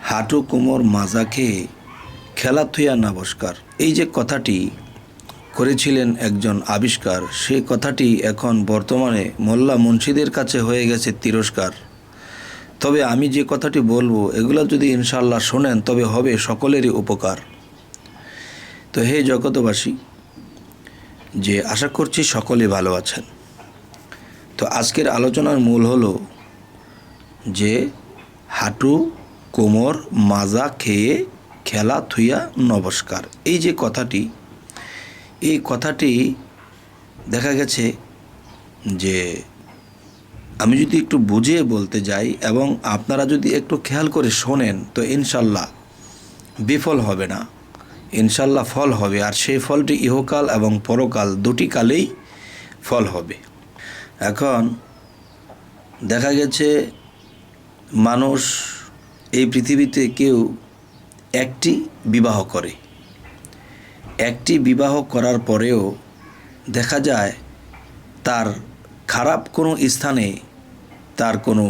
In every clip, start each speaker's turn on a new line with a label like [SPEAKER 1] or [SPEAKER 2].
[SPEAKER 1] হাঁটু কোমর মাজা খেয়ে খেলা থুইয়া নমস্কার, এই যে কথাটি করেছিলেন একজন আবিষ্কার, সেই কথাটি এখন বর্তমানে মোল্লা মুন্সিদের কাছে হয়ে গেছে তিরস্কার। তবে আমি যে কথাটি বলবো এগুলো যদি ইনশাল্লাহ শোনেন তবে হবে সকলেরই উপকার। তো হে জগতবাসী, যে আশা করছি সকলে ভালো আছেন। তো আজকের আলোচনার মূল হলো যে হাঁটু কোমর মাজা খেয়ে খেলা থুইয়া নমস্কার, এই যে কথাটি, এই কথাটি দেখা গেছে যে আমি যদি একটু বুঝিয়ে বলতে যাই এবং আপনারা যদি একটু খেয়াল করে শোনেন তো ইনশাল্লাহ বিফল হবে না, ইনশাল্লাহ ফল হবে। আর সেই ফলটি ইহকাল এবং পরকাল দুটি কালেই ফল হবে। এখন দেখা গেছে মানুষ এই পৃথিবীতে কেউ একটি বিবাহ করে, একটি বিবাহ করার পরেও দেখা যায় তার খারাপ কোনো স্থানে তার কোনো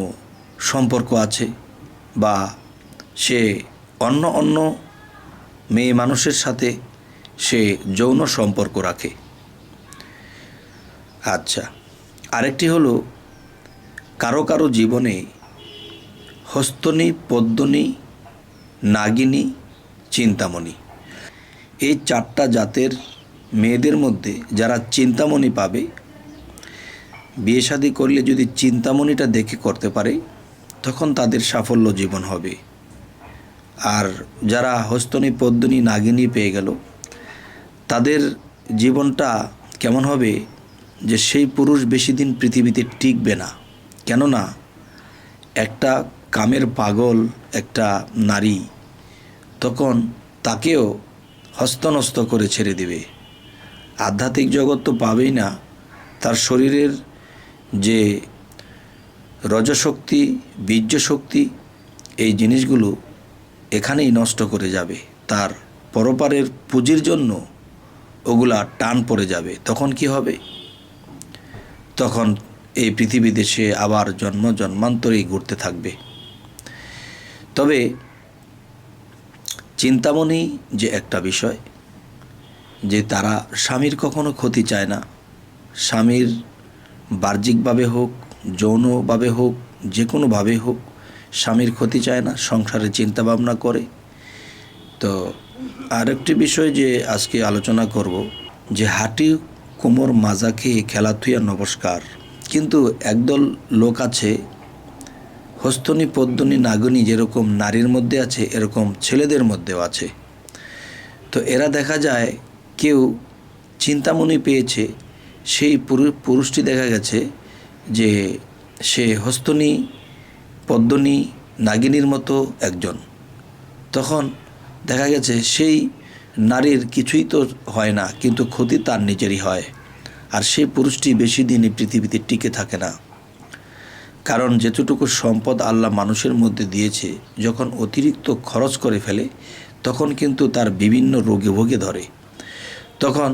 [SPEAKER 1] সম্পর্ক আছে বা সে অন্য মেয়ে মানুষের সাথে সে যৌন সম্পর্ক রাখে। আচ্ছা, আরেকটি হলো কারো কারো জীবনে হস্তনী, পদ্মনী, নাগিনী, চিন্তামণি, এই চারটা জাতের মেয়েদের মধ্যে যারা চিন্তামণি পাবে, বিয়ে শাদী করলে যদি চিন্তামণিটা দেখে করতে পারে তখন তাদের সাফল্য জীবন হবে। আর যারা হস্তনী, পদ্মনী, নাগিনী পেয়ে গেল তাদের জীবনটা কেমন হবে যে সেই পুরুষ বেশি দিন পৃথিবীতে টিকবে না। কেননা একটা কামের পাগল একটা নারী তখন তাকেও হস্তনস্ত করে ছেড়ে দিবে। আধ্যাত্মিক জগৎ তো পাবেই না, তার শরীরের যে রজশক্তি, বীর্য শক্তি, এই জিনিসগুলো এখানেই নষ্ট করে যাবে। তার পরপারের পুঁজির জন্য ওগুলা টান পড়ে যাবে। তখন কি হবে? তখন এই পৃথিবীতে সে আবার জন্ম জন্মান্তরেই ঘুরতে থাকবে। তবে চিন্তামণি যে একটা বিষয়, যে তারা স্বামীর কখনো ক্ষতি চায় না, স্বামীর বাহ্যিকভাবে হোক, যৌনভাবে হোক, যে কোনোভাবে হোক স্বামীর ক্ষতি চায় না, সংসারে চিন্তা ভাবনা করে। তো আরেকটি বিষয় যে আজকে আলোচনা করব যে হাঁটু কোমর মাজা খেয়ে খেলা থুইয়া নমস্কার, কিন্তু একদল লোক আছে হস্তনী, পদ্মনী, নাগিনী যেরকম নারীর মধ্যে আছে এরকম ছেলেদের মধ্যেও আছে। তো এরা দেখা যায় কেউ চিন্তামণি পেয়েছে, সেই পুরুষটি দেখা গেছে যে সে হস্তনী, পদ্মনী, নাগিনীর মতো একজন। তখন দেখা গেছে সেই নারীর কিছুই তো হয় না, কিন্তু ক্ষতি তার নিজেরই হয়। আর সেই পুরুষটি বেশি দিনই পৃথিবীতে টিকে থাকে না। কারণ যেতটুকু সম্পদ আল্লাহ মানুষের মধ্যে দিয়েছে, যখন অতিরিক্ত খরচ করে ফেলে তখন কিন্তু তার বিভিন্ন রোগে ভোগে ধরে। তখন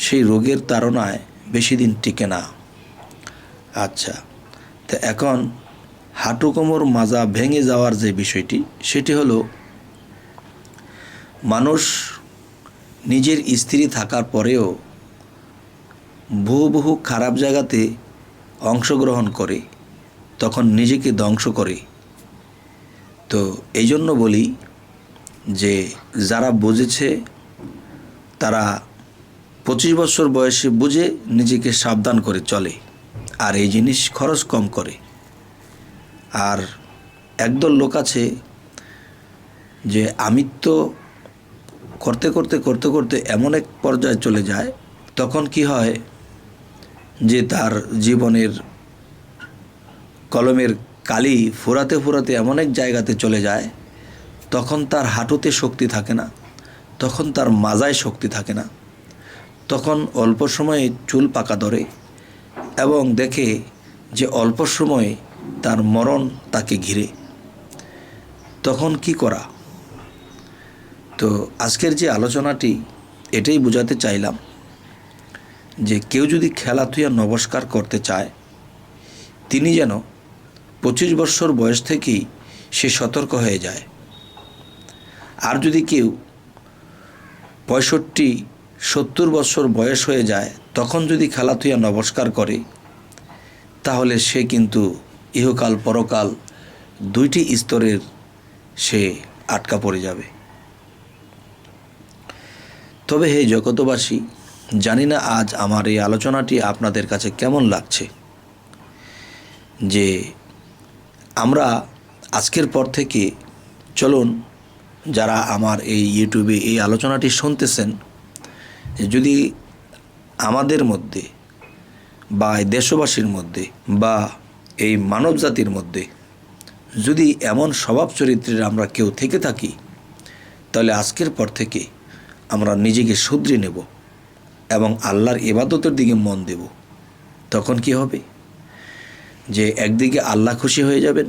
[SPEAKER 1] সেই রোগের তাড়নায় বেশি দিন টিকে না। আচ্ছা, তো এখন হাঁটু কোমর মাজা ভেঙে যাওয়ার যে বিষয়টি, সেটি হলো মানুষ নিজের স্ত্রী থাকার পরেও বহু খারাপ জায়গাতে অংশগ্রহণ করে, তখন নিজেকে ধ্বংস করে। তো এই জন্য বলি যে যারা বুঝেছে তারা 25 বছর বয়সে বুঝে নিজেকে সাবধান করে চলে, আর এই জিনিস খরচ কম করে। আর একদল লোক আছে যে আমিত্ব করতে করতে করতে করতে এমন এক পর্যায়ে চলে যায়, তখন কি হয় যে তার জীবনের কলমের কালি ফোরাতে ফোরাতে এমন এক জায়গাতে চলে যায়, তখন তার হাঁটুতে শক্তি থাকে না, তখন তার মাজায় শক্তি থাকে না, তখন অল্প সময়ে চুল পাকা ধরে এবং দেখে যে অল্প সময়ে তার মরণ তাকে ঘিরে। তখন কি করা? তো আজকের যে আলোচনাটি এটাই বোঝাতে চাইলাম যে কেউ যদি খেলা থুইয়া নমস্কার করতে চায়, তিনি যেন 25 বছর বয়স থেকেই সে সতর্ক হয়ে যায় আর যদি কেউ 65-70 বছর বয়স হয়ে যায় তখন যদি খেলা থুইয়া নমস্কার করে, তাহলে সে কিন্তু ইহকাল পরকাল দুইটি স্তরের সে আটকা পড়ে যাবে। তবে হে জগতবাসী, জানি না আজ আমার এই আলোচনাটি আপনাদের কাছে কেমন লাগছে, যে আমরা আজকের পর থেকে চলুন, যারা আমার এই ইউটিউবে এই আলোচনাটি শুনতেছেন, যদি আমাদের মধ্যে বা এই দেশবাসীর মধ্যে বা এই মানব জাতির মধ্যে যদি এমন স্বভাব চরিত্রের আমরা কেউ থেকে থাকি, তাহলে আজকের পর থেকে আমরা নিজেকে শুধরে নেব এবং আল্লাহর ইবাদতের দিকে মন দেব। তখন কি হবে, যে একদিকে আল্লাহ খুশি হয়ে যাবেন,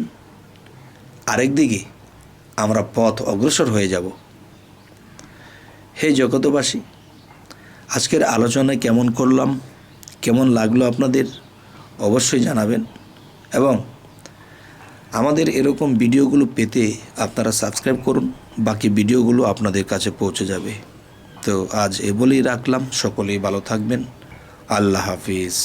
[SPEAKER 1] আরেকদিকে আমরা পথ অগ্রসর হয়ে যাব। হে জগতবাসী, আজকের আলোচনায় কেমন করলাম, কেমন লাগলো আপনাদের অবশ্যই জানাবেন, এবং আমাদের এরকম ভিডিওগুলো পেতে আপনারা সাবস্ক্রাইব করুন, বাকি ভিডিওগুলো আপনাদের কাছে পৌঁছে যাবে। তো আজ এ বলেই রাখলাম, সকলেই ভালো থাকবেন। আল্লাহ হাফিজ।